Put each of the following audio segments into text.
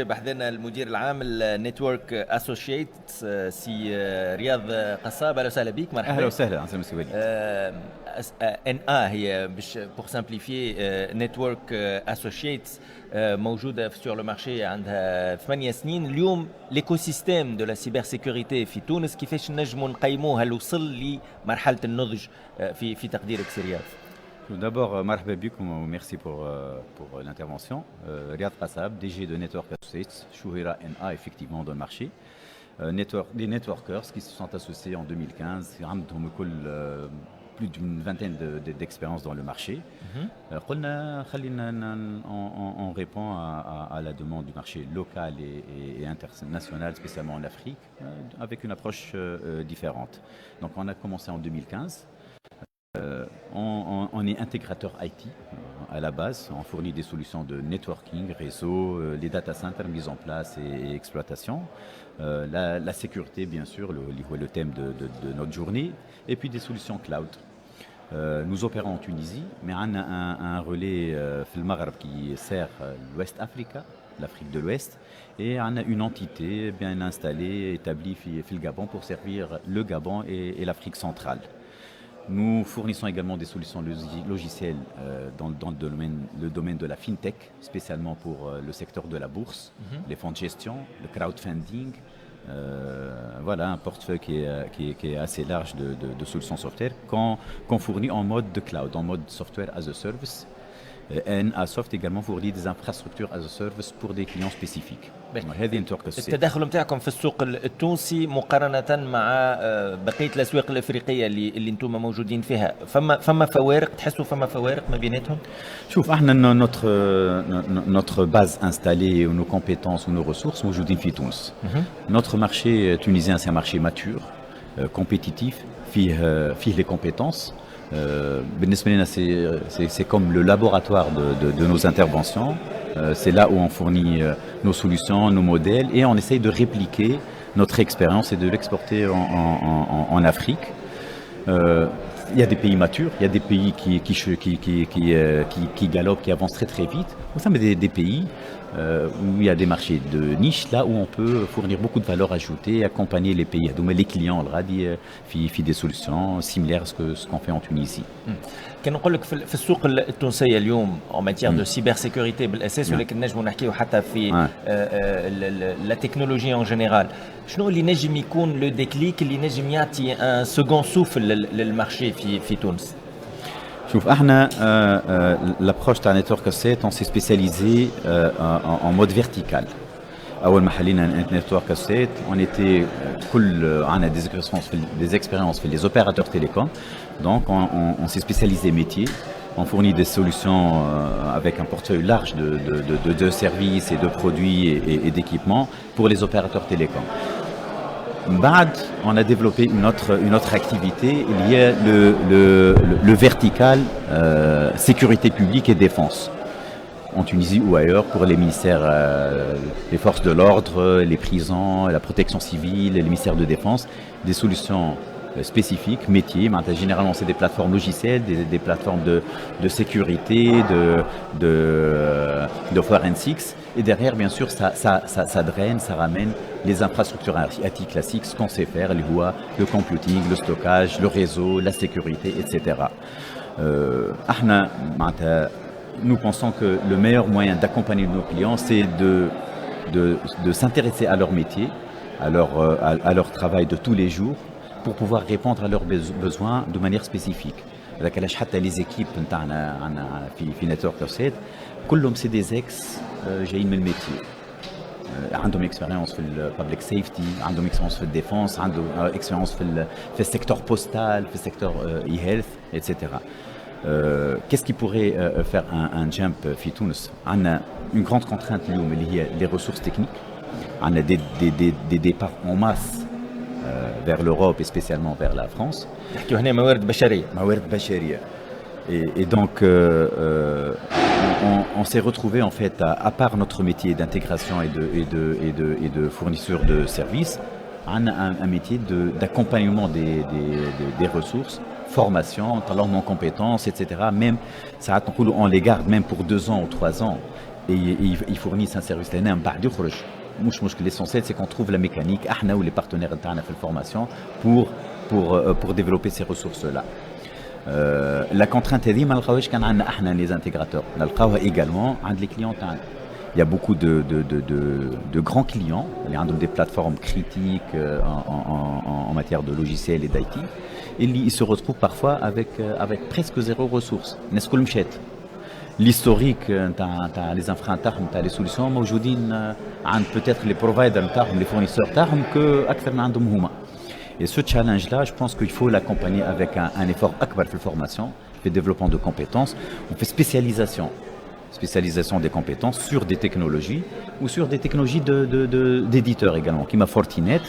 بحضرنا المدير العام النتورك اسوشيتس سي رياض قصاب. اهلا وسهلا بك. مرحبا. اهلا وسهلا عزيزي المسؤولي. ان هي باش بور سامبليفي نتورك اسوشيتس موجوده سور لو مارشي عندها 8 سنين. اليوم ليكو سيستيم دو لا سيبر سيكوريتي في تونس كيفاش نجموا نقيموه؟ هل وصل لمرحله النضج في تقديرك سي رياض؟ D'abord, marhaba bikoum, merci pour l'intervention. Riyad Qassab, DG de Network Associates, Chouhira NA effectivement dans le marché. Des networkers qui se sont associés en 2015, plus d'une vingtaine d'expériences dans le marché. On répond à la demande du marché local et international, spécialement en Afrique, avec une approche différente. Donc on a commencé en 2015. On est intégrateur IT à la base, on fournit des solutions de networking, réseau, les data centers mis en place et exploitation, la sécurité bien sûr, le thème de notre journée, et puis des solutions cloud. Nous opérons en Tunisie, mais on a un relais au Maghreb qui sert l'Ouest Africa, l'Afrique de l'Ouest, et on a une entité bien installée, établie au Gabon pour servir le Gabon et l'Afrique centrale. Nous fournissons également des solutions logicielles dans le domaine de la fintech, spécialement pour le secteur de la bourse, les fonds de gestion, le crowdfunding. Voilà un portefeuille qui est assez large de solutions software qu'on fournit en mode de cloud, en mode software as a service. NASoft également fournit des infrastructures as a service pour des clients spécifiques. التدخل نتاعكم في السوق التونسي مقارنة مع بقية الأسواق الأفريقية اللي انتم موجودين فيها، فما فوارق؟ تحسوا فما فوارق ما بيناتهم؟ شوف احنا notre base installée ou nos compétences ou nos ressources موجودين في تونس. Notre marché tunisien c'est un marché mature, compétitif, فيه les compétences. C'est comme le laboratoire de nos interventions. C'est là où on fournit nos solutions, nos modèles, et on essaye de répliquer notre expérience et de l'exporter en Afrique. Il y a des pays matures, il y a des pays qui galopent, qui avancent très très vite. Au sein des pays où il y a des marchés de niche, là où on peut fournir beaucoup de valeur ajoutée et accompagner les pays, les clients, des solutions similaires à ce qu'on fait en Tunisie. كان نقول لك في السوق التونسيه اليوم en matière de cybersécurité بالاساس، ولكن نجموا نحكيو حتى في لا تكنولوجي en général. شنو اللي نجم يكون لو ديكليك اللي نجم يعطي ان سكون سوفل للمارشي في تونس؟ شوف احنا l'approche تاع نتورك اسيت on s'est spécialisé en mode vertical. اول ما حلينا نتورك اسيت on était عندنا des expériences في les opérateurs télécoms. Donc on s'est spécialisé métier, on fournit des solutions avec un portefeuille large de services et de produits et d'équipements pour les opérateurs télécoms. Bad, on a développé une autre activité liée le vertical sécurité publique et défense. En Tunisie ou ailleurs, pour les ministères, les forces de l'ordre, les prisons, la protection civile, les ministères de défense, des solutions spécifiques, métiers. Généralement, c'est des plateformes logicielles, des plateformes de sécurité, de forensics. Et derrière, bien sûr, ça draine, ça ramène les infrastructures IT classiques, ce qu'on sait faire, le computing, le stockage, le réseau, la sécurité, etc. Nous pensons que le meilleur moyen d'accompagner nos clients, c'est de s'intéresser à leur métier, à leur travail de tous les jours, pour pouvoir répondre à leurs besoins de manière spécifique. Les équipes في نتورك اسيت كلهم سي دي اكس جايين من الميتي، عندهم اكسبيريونس في البابليك سيفتي، عندهم اكسبيريونس في الديفense، عندهم اكسبيريونس في السيكتور بوستال، في السيكتور اي هيلث etc. Qu'est-ce qui pourrait faire un jump في تونس؟ عندنا une grande contrainte اليوم اللي هي les ressources techniques. عندنا des départs en masse vers l'Europe et spécialement vers la France. موارد بشرية. Et donc on s'est retrouvé en fait à part notre métier d'intégration et de fourniture de services, un métier d'accompagnement des ressources, formation, talent en compétences, etc. Même ça on les garde même pour 2 ans ou 3 ans. ils fournissent un service. L'essentiel, c'est qu'on trouve la mécanique, ahna ou les partenaires internes fait formation pour développer ces ressources-là. La contrainte est les intégrateurs. On également les clients. Il y a beaucoup de grands clients, il y a des plateformes critiques en matière de logiciels et d'IT, et ils se retrouvent parfois avec presque zéro ressource. L'historique les infrastructures, les solutions, peut-être les providers, les fournisseurs, que et ce challenge-là, je pense qu'il faut l'accompagner avec un effort akbar de formation, de développement de compétences, on fait spécialisation des compétences sur des technologies ou sur des technologies d'éditeurs également. Qui m'a Fortinet,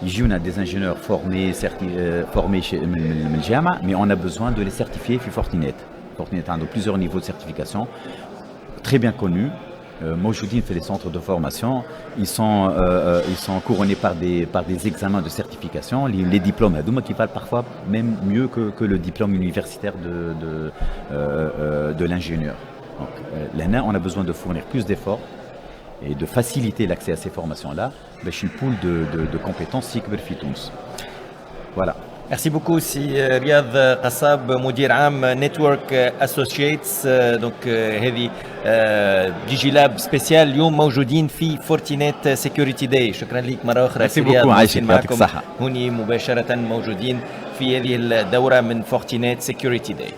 on a des ingénieurs formés chez Mljama, mais on a besoin de les certifier chez Fortinet. Fortinet a plusieurs niveaux de certification, très bien connus. Moujoudine fait les centres de formation, ils sont couronnés par des examens de certification, les diplômes Hadouma qui valent parfois même mieux que le diplôme universitaire de l'ingénieur. Donc là, on a besoin de fournir plus d'efforts et de faciliter l'accès à ces formations-là. Je suis une pool de compétences Sikber Fitouns. Voilà. Merci beaucoup, c'est Riyad Qassab, مدير عام Network Associates. Donc هذه ديجي لاب سبيسيال اليوم موجودين في فورتينيت سيكوريتي داي. شكرا لك مرة أخرى سي رياض، عايشك يعطيك الصحة. هوني مباشرة موجودين في هذه الدورة من فورتينيت سيكوريتي داي.